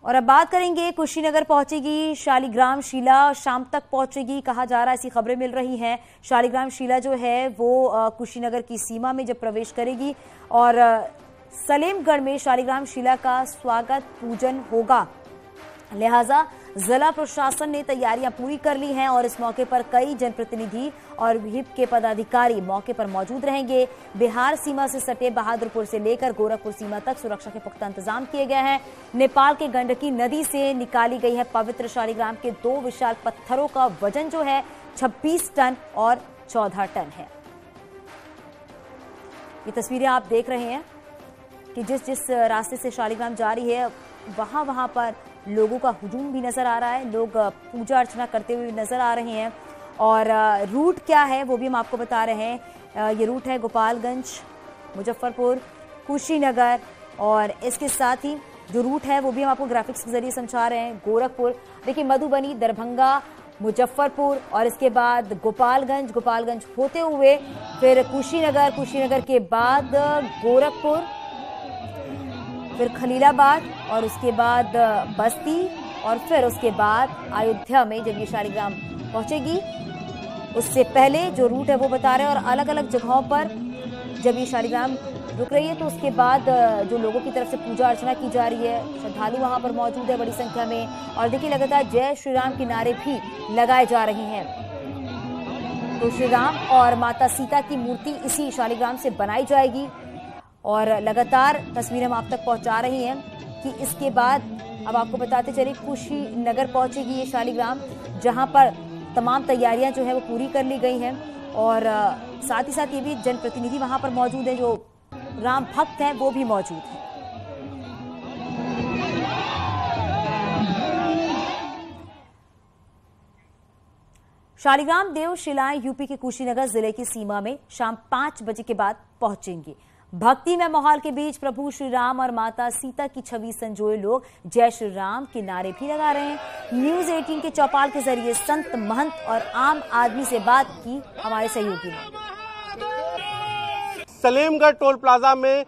और अब बात करेंगे, कुशीनगर पहुंचेगी शालिग्राम शीला, शाम तक पहुंचेगी कहा जा रहा है, ऐसी खबरें मिल रही हैं। शालिग्राम शीला जो है वो कुशीनगर की सीमा में जब प्रवेश करेगी और सलेमगढ़ में शालिग्राम शीला का स्वागत पूजन होगा। लिहाजा जिला प्रशासन ने तैयारियां पूरी कर ली हैं और इस मौके पर कई जनप्रतिनिधि और विहिप के पदाधिकारी मौके पर मौजूद रहेंगे। बिहार सीमा से सटे बहादुरपुर से लेकर गोरखपुर सीमा तक सुरक्षा के पुख्ता इंतजाम किए गए हैं। नेपाल के गंडकी नदी से निकाली गई है पवित्र शालिग्राम के 2 विशाल पत्थरों का वजन जो है 26 टन और 14 टन है। ये तस्वीरें आप देख रहे हैं कि जिस रास्ते से शालिग्राम जा रही है वहां पर लोगों का हुजूम भी नजर आ रहा है, लोग पूजा अर्चना करते हुए नजर आ रहे हैं। और रूट क्या है वो भी हम आपको बता रहे हैं। ये रूट है गोपालगंज, मुजफ्फरपुर, कुशीनगर और इसके साथ ही जो रूट है वो भी हम आपको ग्राफिक्स के जरिए समझा रहे हैं। गोरखपुर, देखिए मधुबनी, दरभंगा, मुजफ्फरपुर और इसके बाद गोपालगंज होते हुए फिर कुशीनगर के बाद गोरखपुर, फिर खलीलाबाद और उसके बाद बस्ती और फिर उसके बाद अयोध्या में जब ये शालिग्राम पहुंचेगी। उससे पहले जो रूट है वो बता रहे हैं और अलग अलग जगहों पर जब ये शालिग्राम रुक रही है तो उसके बाद जो लोगों की तरफ से पूजा अर्चना की जा रही है, श्रद्धालु वहां पर मौजूद है बड़ी संख्या में। और देखिए लगातार जय श्री राम के नारे भी लगाए जा रहे हैं। तो श्री राम और माता सीता की मूर्ति इसी शालिग्राम से बनाई जाएगी और लगातार तस्वीरें हम आप तक पहुंचा रही हैं कि इसके बाद अब आपको बताते चले कुशीनगर पहुंचेगी ये शालिग्राम, जहां पर तमाम तैयारियां जो है वो पूरी कर ली गई हैं। और साथ ही साथ ये भी जनप्रतिनिधि वहां पर मौजूद हैं, जो राम भक्त हैं वो भी मौजूद हैं। शालिग्राम देव शिलाएं यूपी के कुशीनगर जिले की सीमा में शाम 5 बजे के बाद पहुंचेंगी। भक्तिमय माहौल के बीच प्रभु श्री राम और माता सीता की छवि संजोए लोग जय श्री राम के नारे भी लगा रहे हैं। न्यूज 18 के चौपाल के जरिए संत, महंत और आम आदमी से बात की हमारे सहयोगी ने। सलेमगढ़ टोल प्लाजा में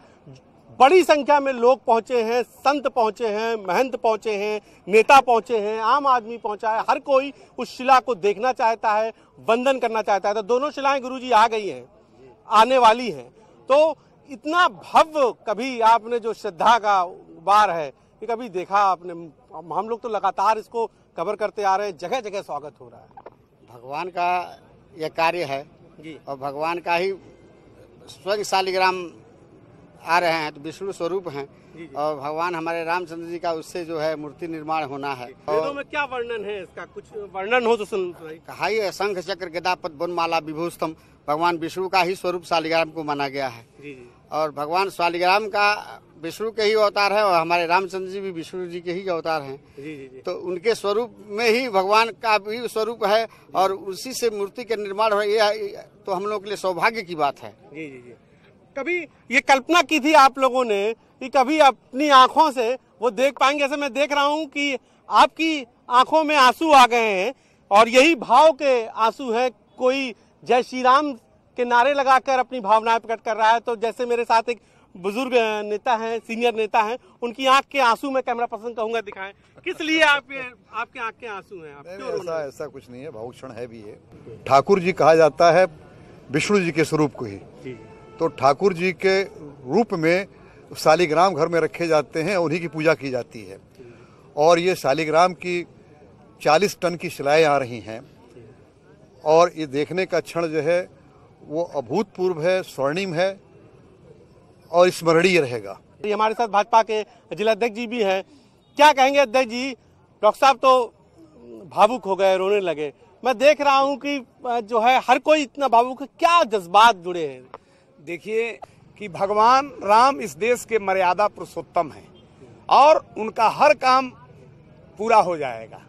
बड़ी संख्या में लोग पहुंचे हैं, संत पहुंचे हैं, महंत पहुंचे हैं, नेता पहुंचे हैं, आम आदमी पहुंचा है। हर कोई उस शिला को देखना चाहता है, वंदन करना चाहता है। तो दोनों शिलाएं गुरुजी आ गई हैं, आने वाली हैं। तो इतना भव्य कभी आपने जो श्रद्धा का बार है ये कभी देखा आपने? हम लोग तो लगातार इसको कवर करते आ रहे हैं, जगह जगह स्वागत हो रहा है। भगवान का यह कार्य है जी, और भगवान का ही स्वयं शालिग्राम आ रहे हैं, तो विष्णु स्वरूप हैं और भगवान हमारे रामचंद्र जी का उससे जो है मूर्ति निर्माण होना है। वेदों में क्या वर्णन है इसका? कुछ वर्णन हो तो सुन। कहा ही शंख चक्र गदा पद्म बनमाला विभूषितम, भगवान विष्णु का ही स्वरूप शालिग्राम को माना गया है। और भगवान शालिग्राम का विष्णु के ही अवतार है और हमारे रामचंद्र जी भी विष्णु जी के ही अवतार हैं। तो उनके स्वरूप में ही भगवान का भी स्वरूप है और उसी से मूर्ति के निर्माण हो, ये तो हम लोग के लिए सौभाग्य की बात है। कभी ये कल्पना की थी आप लोगों ने कि कभी अपनी आंखों से वो देख पाएंगे? ऐसे मैं देख रहा हूँ कि आपकी आंखों में आंसू आ गए हैं और यही भाव के आंसू है। कोई जय श्री राम के नारे लगाकर अपनी भावनाएं प्रकट कर रहा है। तो जैसे मेरे साथ एक बुजुर्ग नेता हैं, सीनियर नेता हैं, उनकी आंख के आंसू में कैमरा पर्सन कहूंगा दिखाएं। किस लिए आपके आंख के आंसू हैं? आप क्यों? ऐसा कुछ नहीं है, भावुक क्षण है भी है। ठाकुर जी कहा जाता है विष्णु जी के स्वरूप को ही, तो ठाकुर जी के रूप में शालिग्राम घर में रखे जाते हैं, उन्हीं की पूजा की जाती है। और ये शालिग्राम की 40 टन की शिलाएं आ रही हैं और ये देखने का क्षण जो है वो अभूतपूर्व है, स्वर्णिम है और स्मरणीय रहेगा। हमारे साथ भाजपा के जिला अध्यक्ष जी भी हैं। क्या कहेंगे अध्यक्ष जी? डॉक्टर साहब तो भावुक हो गए, रोने लगे। मैं देख रहा हूं कि जो है हर कोई इतना भावुक है, क्या जज्बात जुड़े हैं? देखिए कि भगवान राम इस देश के मर्यादा पुरुषोत्तम हैं और उनका हर काम पूरा हो जाएगा।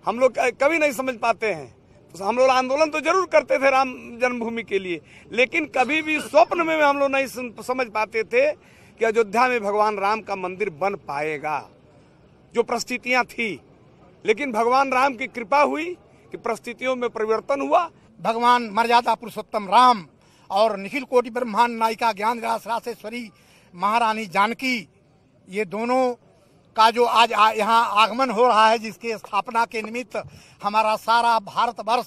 हम लोग कभी नहीं समझ पाते हैं, तो हम लोग आंदोलन तो जरूर करते थे राम जन्मभूमि के लिए, लेकिन कभी भी स्वप्न में हम लोग नहीं समझ पाते थे कि अयोध्या में भगवान राम का मंदिर बन पाएगा। जो परिस्थितियां थी, लेकिन भगवान राम की कृपा हुई कि परिस्थितियों में परिवर्तन हुआ। भगवान मर्यादा पुरुषोत्तम राम और निखिल कोटि ब्रह्मांड नायिका ज्ञान रास रासेश्वरी महारानी जानकी, ये दोनों का जो आज यहाँ आगमन हो रहा है, जिसके स्थापना के निमित्त हमारा सारा भारतवर्ष,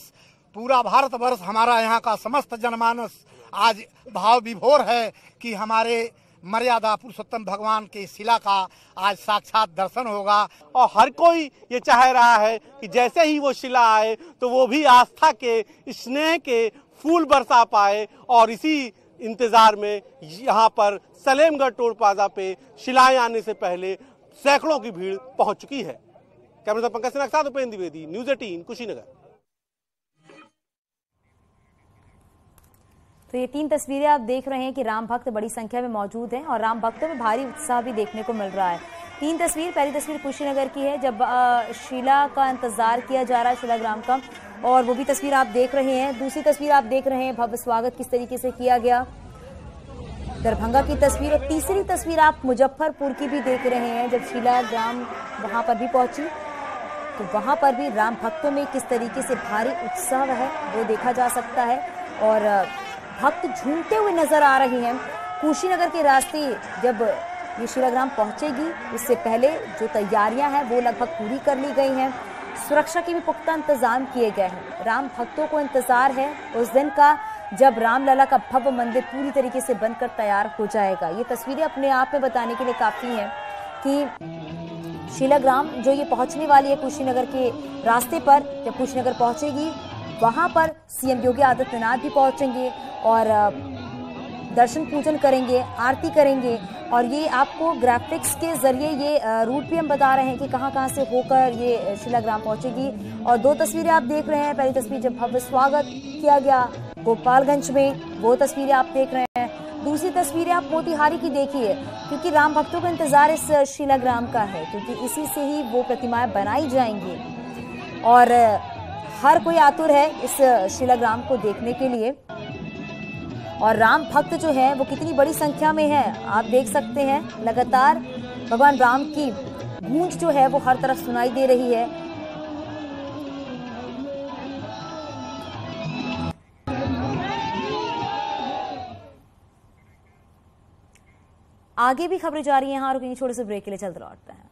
पूरा भारतवर्ष, हमारा यहाँ का समस्त जनमानस आज भाव विभोर है कि हमारे मर्यादा पुरुषोत्तम भगवान के शिला का आज साक्षात दर्शन होगा। और हर कोई ये चाह रहा है कि जैसे ही वो शिला आए तो वो भी आस्था के, स्नेह के फूल बरसा पाए। और इसी इंतजार में यहाँ पर सलेमगढ़ टोल प्लाजा पे शिलाएं आने से पहले सैकड़ों की भीड़ पहुंच चुकी है। कैमरा पंकज सिन्हा के साथ उपेंद्र द्विवेदी, न्यूज़ 18, कुशीनगर। तो ये 3 तस्वीरें आप देख रहे हैं कि राम भक्त बड़ी संख्या में मौजूद हैं और राम भक्तों में भारी उत्साह भी देखने को मिल रहा है। 3 तस्वीर, पहली तस्वीर कुशीनगर की है जब शिला का इंतजार किया जा रहा है, शिलाग्राम का, और वो भी तस्वीर आप देख रहे हैं। दूसरी तस्वीर आप देख रहे हैं भव्य स्वागत किस तरीके से किया गया, दरभंगा की तस्वीर। और तीसरी तस्वीर आप मुजफ्फरपुर की भी देख रहे हैं जब शिलाग्राम वहां पर भी पहुंची तो वहां पर भी राम भक्तों में किस तरीके से भारी उत्साह है वो देखा जा सकता है और भक्त झूमते हुए नजर आ रहे हैं। कुशीनगर के रास्ते जब ये शिलाग्राम पहुंचेगी उससे पहले जो तैयारियां हैं वो लगभग पूरी कर ली गई हैं। सुरक्षा के भी पुख्ता इंतजाम किए गए हैं। राम भक्तों को इंतजार है उस दिन का जब रामलला का भव्य मंदिर पूरी तरीके से बनकर तैयार हो जाएगा। ये तस्वीरें अपने आप में बताने के लिए काफी हैं कि शिलाग्राम जो ये पहुंचने वाली है कुशीनगर के रास्ते पर, जब कुशीनगर पहुंचेगी वहां पर सीएम योगी आदित्यनाथ भी पहुंचेंगे और दर्शन पूजन करेंगे, आरती करेंगे। और ये आपको ग्राफिक्स के जरिए ये रूट भी हम बता रहे हैं कि कहां से होकर ये शिलाग्राम पहुंचेगी। और 2 तस्वीरें आप देख रहे हैं, पहली तस्वीर जब भव्य स्वागत किया गया गोपालगंज में, वो तस्वीरें आप देख रहे हैं। दूसरी तस्वीरें आप मोतिहारी की देखिए, क्योंकि राम भक्तों का इंतजार इस शिलाग्राम का है, क्योंकि इसी से ही वो प्रतिमाएं बनाई जाएंगी और हर कोई आतुर है इस शिलाग्राम को देखने के लिए। और राम भक्त जो है वो कितनी बड़ी संख्या में है आप देख सकते हैं। लगातार भगवान राम की गूंज जो है वो हर तरफ सुनाई दे रही है। आगे भी खबरें जारी हैं, यहाँ रुकेंगे छोटे से ब्रेक के लिए, चलते लौटते हैं।